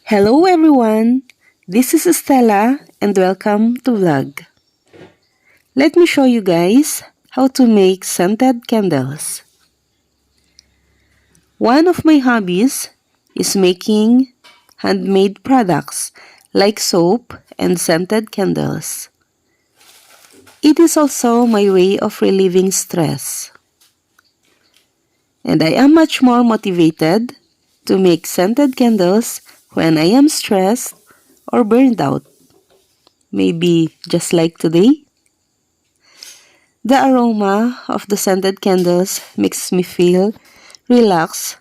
Hello everyone, this is Estella and welcome to vlog. Let me show you guys how to make scented candles. One of my hobbies is making handmade products like soap and scented candles. It is also my way of relieving stress. And I am much more motivated to make scented candles when I am stressed or burned out. Maybe just like today. The aroma of the scented candles makes me feel relaxed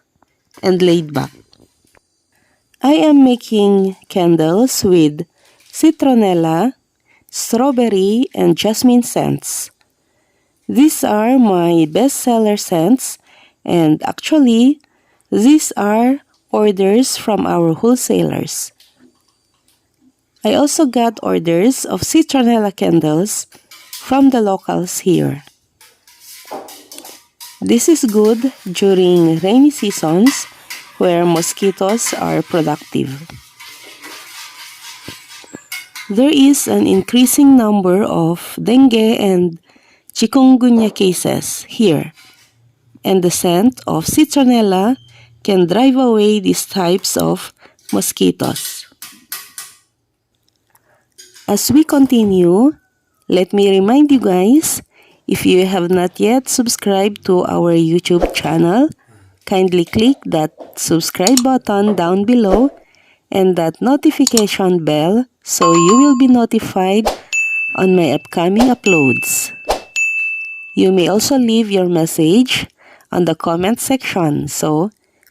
and laid back. I am making candles with citronella, strawberry, and jasmine scents. These are my best-seller scents, and actually, these are orders from our wholesalers. I also got orders of citronella candles from the locals here. This is good during rainy seasons where mosquitoes are productive. There is an increasing number of dengue and chikungunya cases here, and the scent of citronella can drive away these types of mosquitoes. As we continue, let me remind you guys, if you have not yet subscribed to our YouTube channel, kindly click that subscribe button down below and that notification bell so you will be notified on my upcoming uploads. You may also leave your message on the comment section so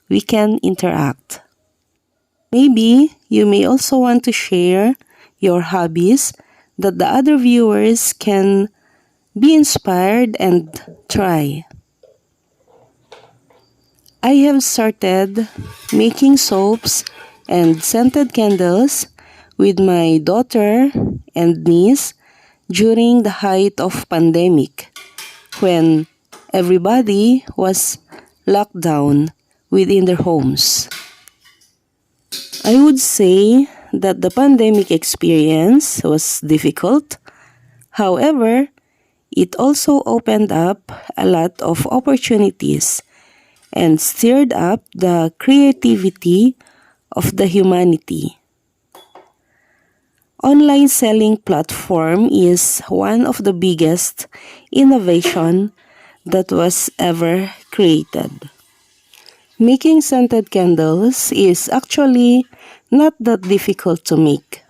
we can interact. Maybe you may also want to share your hobbies that the other viewers can be inspired and try. I have started making soaps and scented candles with my daughter and niece during the height of pandemic when everybody was locked down within their homes. I would say that the pandemic experience was difficult. However, it also opened up a lot of opportunities and stirred up the creativity of the humanity. Online selling platform is one of the biggest innovation that was ever created. Making scented candles is actually not that difficult to make.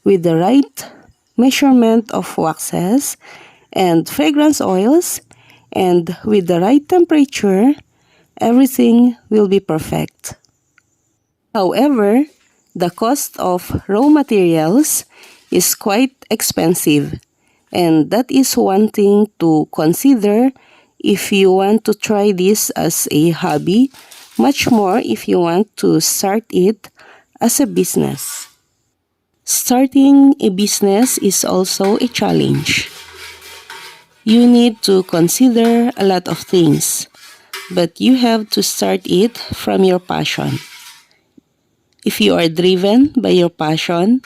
With the right measurement of waxes and fragrance oils and with the right temperature, everything will be perfect. However, the cost of raw materials is quite expensive, and that is one thing to consider if you want to try this as a hobby, much more if you want to start it as a business. Starting a business is also a challenge. You need to consider a lot of things, but you have to start it from your passion. If you are driven by your passion,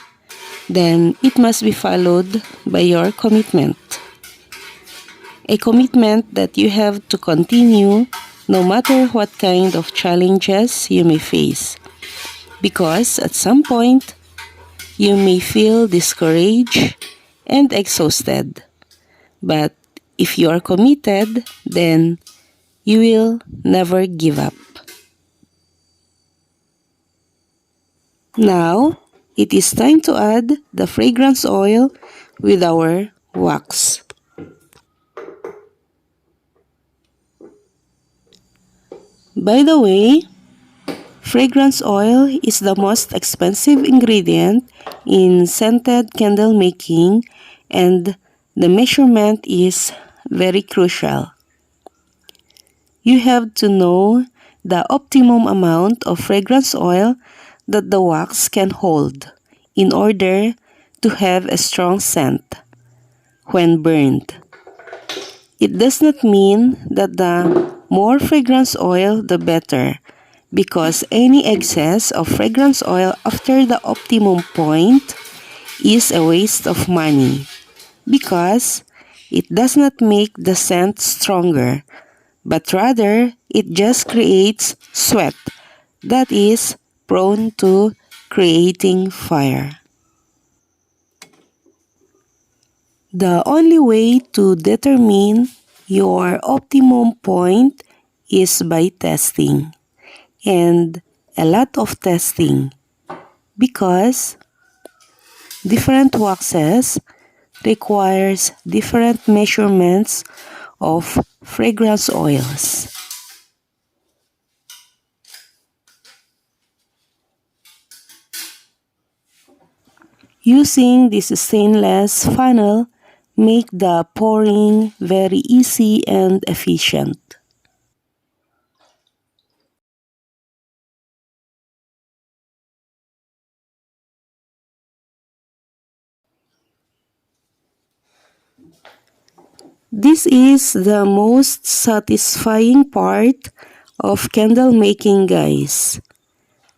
then it must be followed by your commitment. A commitment that you have to continue no matter what kind of challenges you may face. Because at some point, you may feel discouraged and exhausted. But if you are committed, then you will never give up. Now, it is time to add the fragrance oil with our wax. By the way, fragrance oil is the most expensive ingredient in scented candle making, and the measurement is very crucial. You have to know the optimum amount of fragrance oil that the wax can hold in order to have a strong scent when burned. It does not mean that the more fragrance oil, the better, because any excess of fragrance oil after the optimum point is a waste of money because it does not make the scent stronger, but rather it just creates sweat that is prone to creating fire. The only way to determine your optimum point is by testing, and a lot of testing, because different waxes requires different measurements of fragrance oils. Using this stainless funnel make the pouring very easy and efficient. This is the most satisfying part of candle making, guys.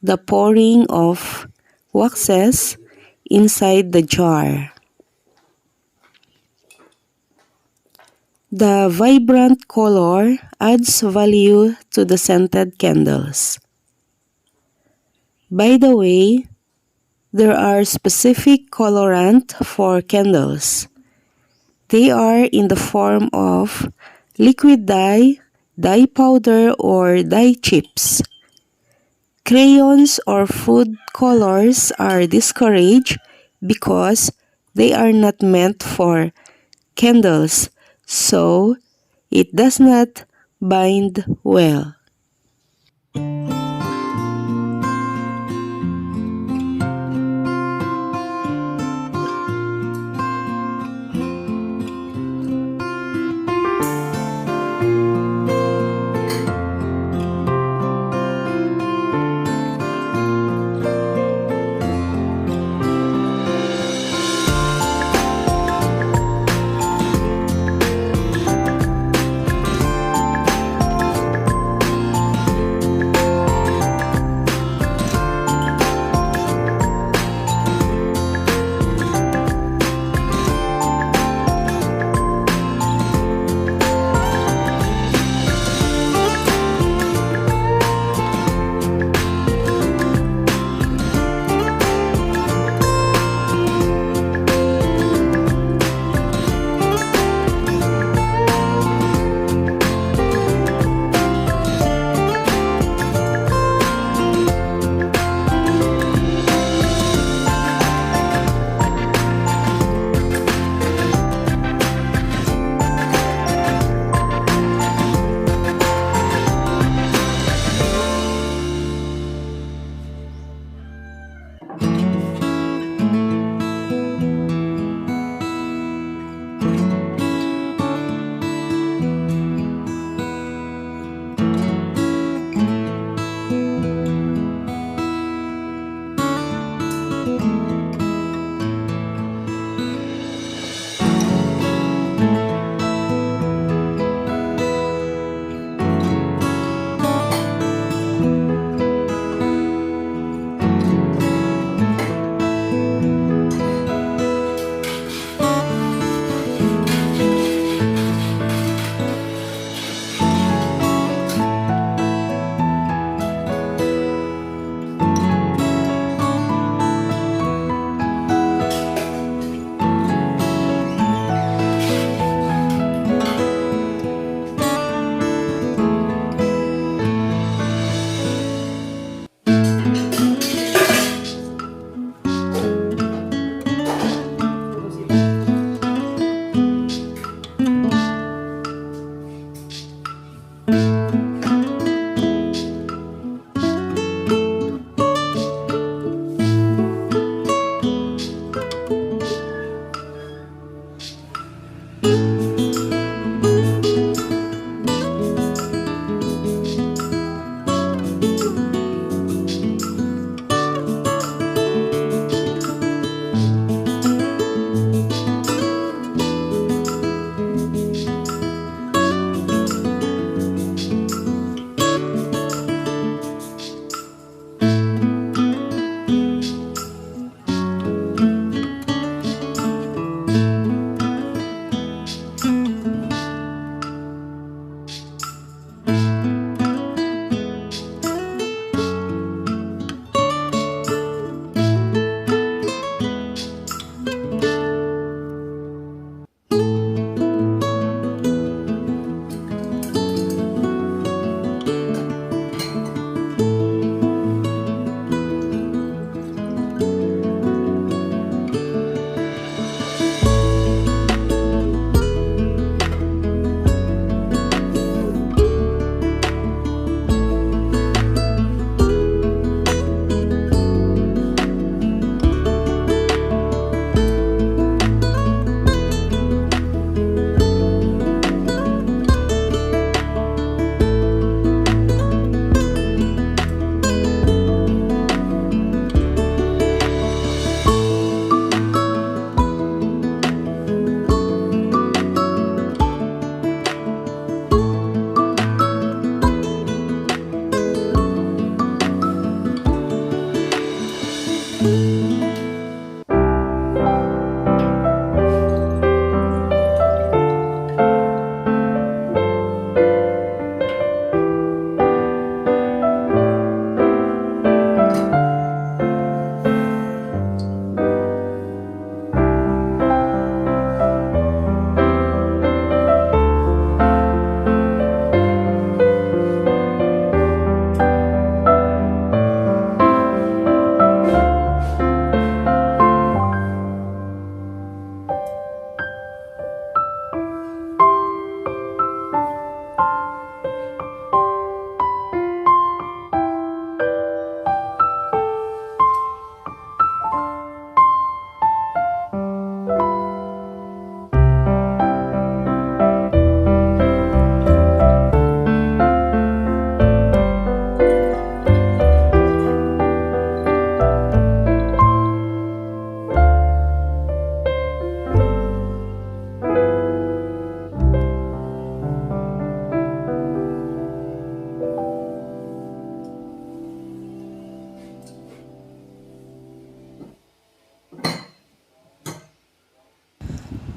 The pouring of waxes inside the jar. The vibrant color adds value to the scented candles. By the way, there are specific colorant for candles. They are in the form of liquid dye, dye powder, or dye chips. Crayons or food colors are discouraged because they are not meant for candles, so it does not bind well.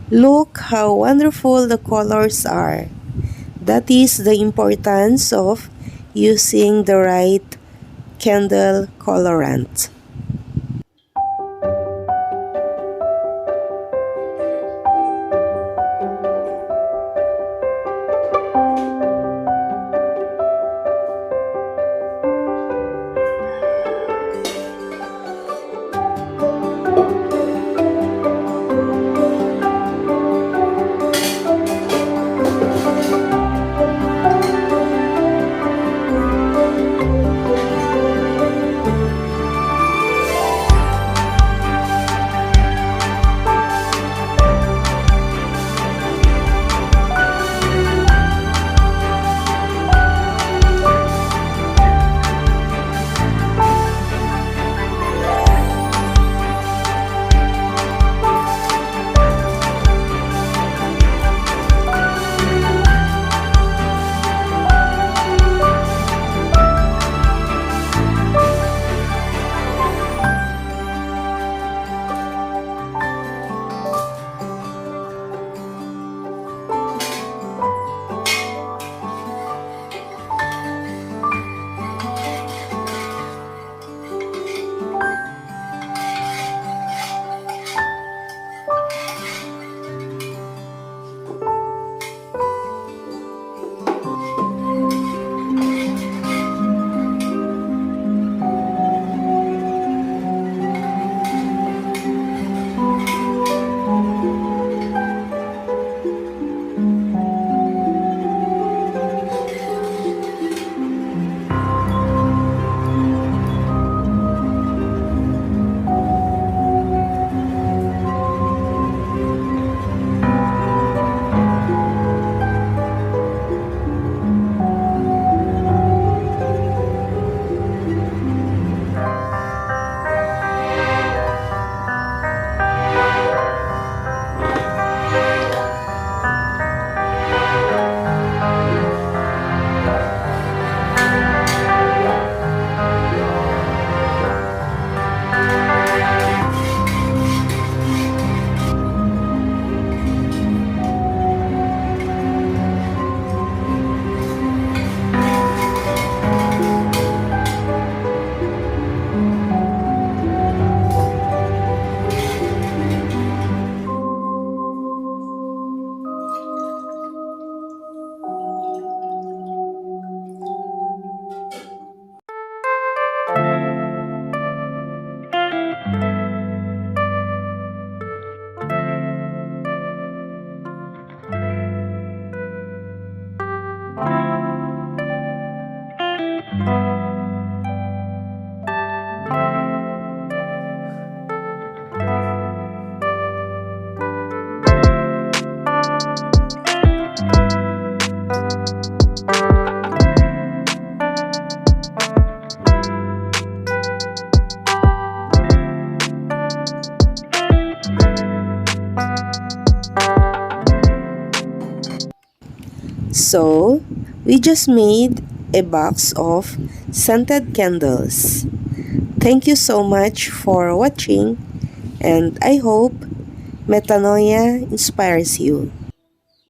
Look how wonderful the colors are. That is the importance of using the right candle colorant. So, we just made a box of scented candles. Thank you so much for watching, and I hope Metanoia inspires you.